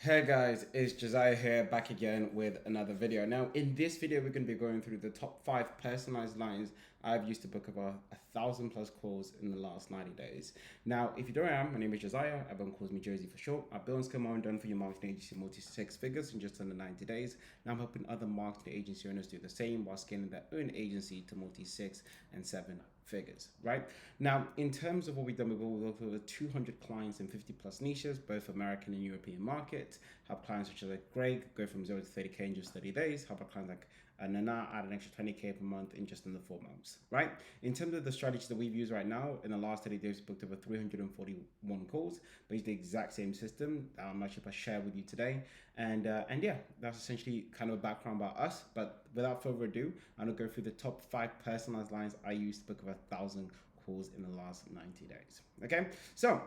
Hey guys, it's Josiah here, back again with another video. Now, in this video, we're going to be going through the top 5 personalized lines I've used to book over 1,000+ calls in the last 90 days. Now, if you don't know, my name is Josiah. Everyone calls me Jozy for short. I've built and scale my own done for your marketing agency multi-six figures in just under 90 days. Now, I'm helping other marketing agency owners do the same while scaling their own agency to multi-6 and 7 figures, right? Now, in terms of what we've done, we've worked with over 200 clients in 50+ niches, both American and European markets. Help clients such as like Greg go from 0 to 30K in just 30 days. Help our clients like Nana add an extra 20K per month in just under 4 months, right? In terms of the strategy that we've used right now, in the last 30 days, we booked over 341 calls, but it's the exact same system that I'm actually going to share with you today. And yeah, that's essentially kind of a background about us. But without further ado, I'm going to go through the top 5 personalized lines I used to book over 1,000 calls in the last 90 days. Okay, so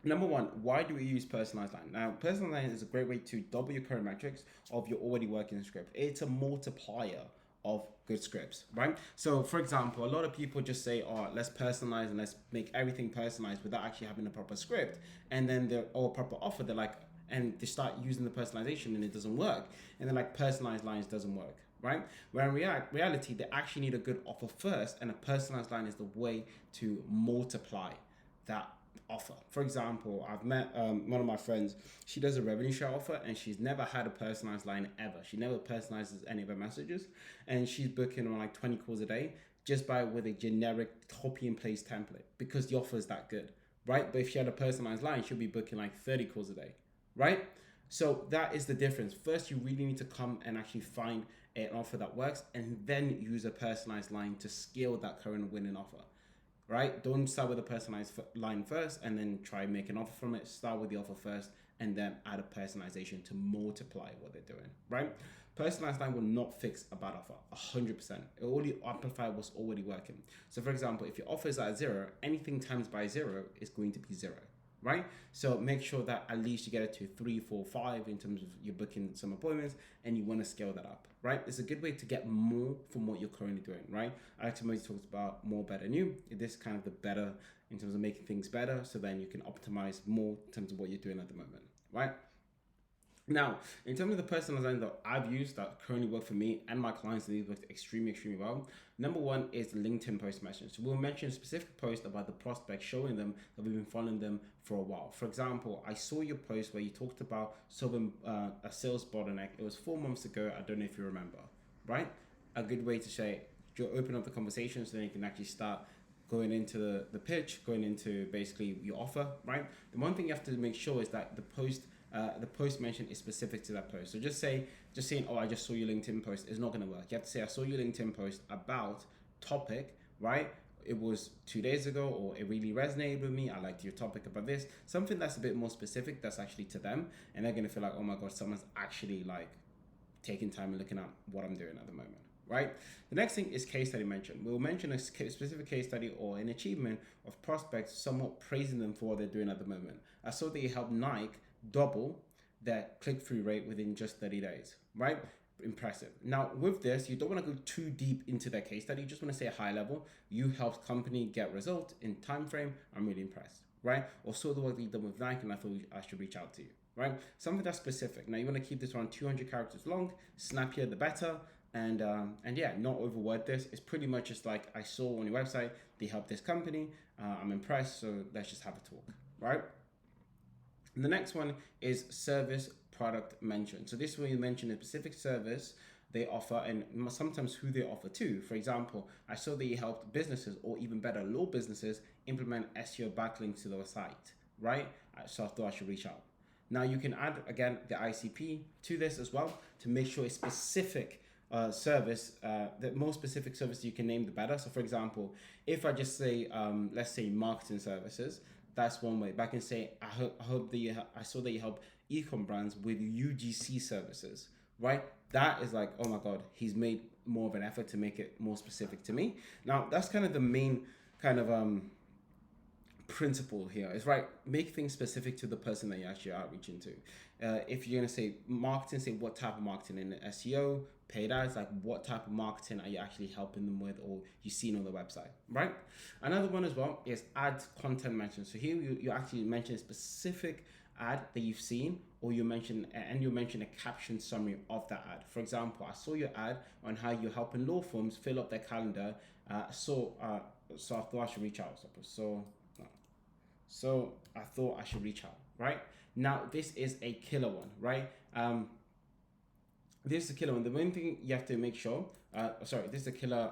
number one, why do we use personalized line? Now, personalized line is a great way to double your current metrics of your already working script. It's a multiplier of good scripts, right? So, for example, a lot of people just say, "Oh, let's personalize and let's make everything personalized," without actually having a proper script, and then they're or proper offer. They're like, and they start using the personalization and it doesn't work, and then like personalized lines doesn't work, right? Where in reality, they actually need a good offer first, and a personalized line is the way to multiply that offer. For example, I've met one of my friends. She does a revenue share offer, and she's never had a personalized line ever. She never personalizes any of her messages, and she's booking on like 20 calls a day just by with a generic copy and paste template because the offer is that good, right? But if she had a personalized line, she'll be booking like 30 calls a day, right? So that is the difference. First, you really need to come and actually find an offer that works, and then use a personalized line to scale that current winning offer, right? Don't start with a personalized line first and then try and make an offer from it. Start with the offer first and then add a personalization to multiply what they're doing, right? Personalized line will not fix a bad offer 100%. It already amplify what's already working. So, for example, if your offer is at 0, anything times by 0 is going to be 0, right? So make sure that at least you get it to 3, 4, 5 in terms of you're booking some appointments, and you want to scale that up, right? It's a good way to get more from what you're currently doing, right? Alex Moses talks about more, better, new. This is kind of the better in terms of making things better, so then you can optimize more in terms of what you're doing at the moment, right? Now, in terms of the personalization that I've used that currently work for me and my clients, and these worked extremely well. Number one is the LinkedIn post message. So we'll mention a specific post about the prospect, showing them that we've been following them for a while. For example, I saw your post where you talked about solving a sales bottleneck. It was 4 months ago. I don't know if you remember, right? A good way to say, you open up the conversation so then you can actually start going into the pitch, going into basically your offer, right? The one thing you have to make sure is that the post mention is specific to that post. So just saying, "Oh, I just saw your LinkedIn post," is not going to work. You have to say, "I saw your LinkedIn post about topic," right? It was 2 days ago, or it really resonated with me. I liked your topic about this. Something that's a bit more specific, that's actually to them, and they're going to feel like, "Oh my god, someone's actually like taking time and looking at what I'm doing at the moment." Right. The next thing is case study mention. We'll mention a specific case study or an achievement of prospects, somewhat praising them for what they're doing at the moment. I saw that you helped Nike double their click-through rate within just 30 days, right? Impressive. Now, with this, you don't want to go too deep into their case study. You just want to say a high level. You helped company get result in time frame. I'm really impressed, right? Or saw the work that you've done with Nike, and I thought I should reach out to you, right? Something that's specific. Now, you want to keep this around 200 characters long. Snappier, the better. And yeah, not overword this. It's pretty much just like, I saw on your website they helped this company. I'm impressed, so let's just have a talk, right? And the next one is service product mention. So this way you mention a specific service they offer and sometimes who they offer to. For example, I saw that you helped businesses, or even better, low businesses, implement SEO backlinks to their site, right? So I thought I should reach out. Now you can add again the ICP to this as well to make sure it's specific service. The more specific service you can name, the better. So for example, if I just say, let's say marketing services, that's one way. But I can say, I hope that I saw that you help ecom brands with UGC services, right? That is like, oh my god, he's made more of an effort to make it more specific to me. Now that's kind of the main kind of principle here. It's right, make things specific to the person that you're actually outreaching to. If you're gonna say marketing, say what type of marketing. In SEO, paid ads, like what type of marketing are you actually helping them with, or you've seen on the website, right? Another one as well is add content mention. So here you actually mention a specific ad that you've seen or you mention a caption summary of that ad. For example, I saw your ad on how you're helping law firms fill up their calendar. So I thought I should reach out. So I thought I should reach out. Right now, this is a killer one. Right. This is a killer one. The main thing you have to make sure. This is a killer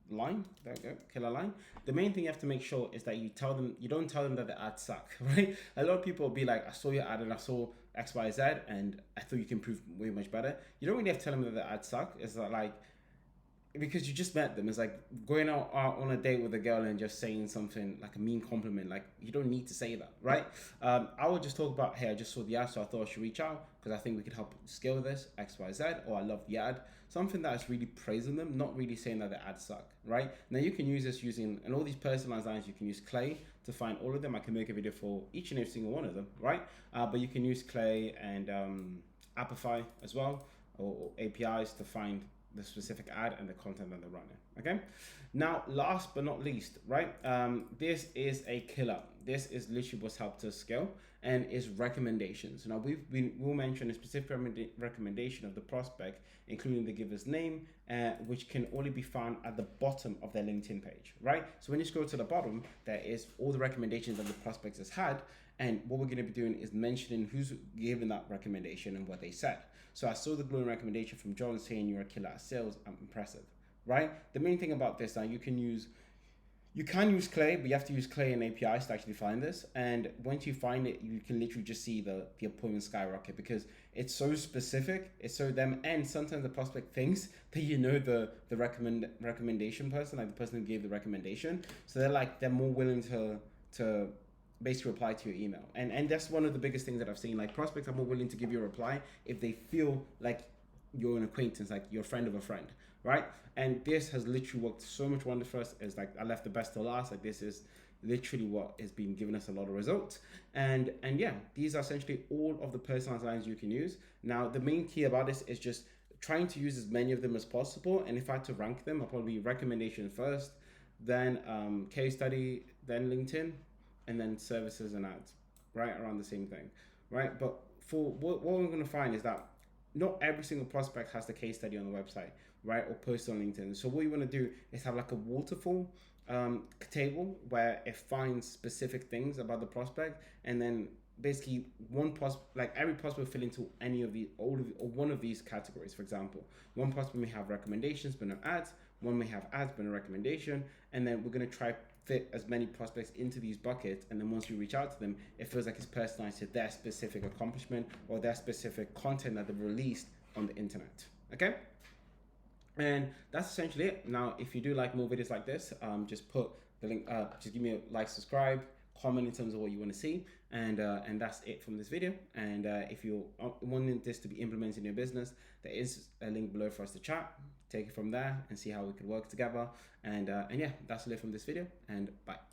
line. There we go, killer line. The main thing you have to make sure is that you don't tell them that the ads suck, right? A lot of people will be like, I saw your ad and I saw XYZ and I thought you can improve way much better. You don't really have to tell them that the ads suck. It's like, because you just met them. It's like going out on a date with a girl and just saying something like a mean compliment. Like, you don't need to say that, right? I would just talk about, hey, I just saw the ad, so I thought I should reach out because I think we could help scale this XYZ, or I love the ad. Something that is really praising them, not really saying that the ads suck, right? Now you can use this and all these personalized lines. You can use Clay to find all of them. I can make a video for each and every single one of them, right? But you can use Clay and Apify as well, or APIs to find the specific ad and the content that they're running. Okay. Now, last but not least, right? This is a killer. This is literally what's helped us scale, and is recommendations. Now, we'll mention a specific recommendation of the prospect, including the giver's name, which can only be found at the bottom of their LinkedIn page, right? So when you scroll to the bottom, there is all the recommendations that the prospect has had. And what we're going to be doing is mentioning who's given that recommendation and what they said. So I saw the glowing recommendation from John saying you're a killer at sales. I'm impressive, right? The main thing about this, now you can use Clay, but you have to use Clay and APIs to actually find this. And once you find it, you can literally just see the appointment skyrocket because it's so specific. It's so them. And sometimes the prospect thinks that the recommendation person, like the person who gave the recommendation. So they're more willing to basically reply to your email. And that's one of the biggest things that I've seen. Like, prospects are more willing to give you a reply if they feel like you're an acquaintance, like you're a friend of a friend, right? And this has literally worked so much wonders for us. It's like, I left the best to last. Like, this is literally what has been giving us a lot of results. And yeah, these are essentially all of the personalized lines you can use. Now, the main key about this is just trying to use as many of them as possible. And if I had to rank them, I'll probably recommendation first, then case study, then LinkedIn, and then services and ads, right? Around the same thing, right? But for what we're going to find is that not every single prospect has the case study on the website, right? Or post on LinkedIn. So what you want to do is have like a waterfall table where it finds specific things about the prospect, and then basically every prospect will fit into any of the or one of these categories. For example, one prospect may have recommendations but no ads, one may have ads but no recommendation, and then we're going to try fit as many prospects into these buckets, and then once we reach out to them, it feels like it's personalized to their specific accomplishment or their specific content that they've released on the internet. Okay, and that's essentially it. Now, if you do like more videos like this, just put the link, just give me a like, subscribe, comment in terms of what you want to see, and that's it from this video. And if you want this to be implemented in your business, there is a link below for us to chat, take it from there and see how we could work together. And yeah, that's it from this video, and bye.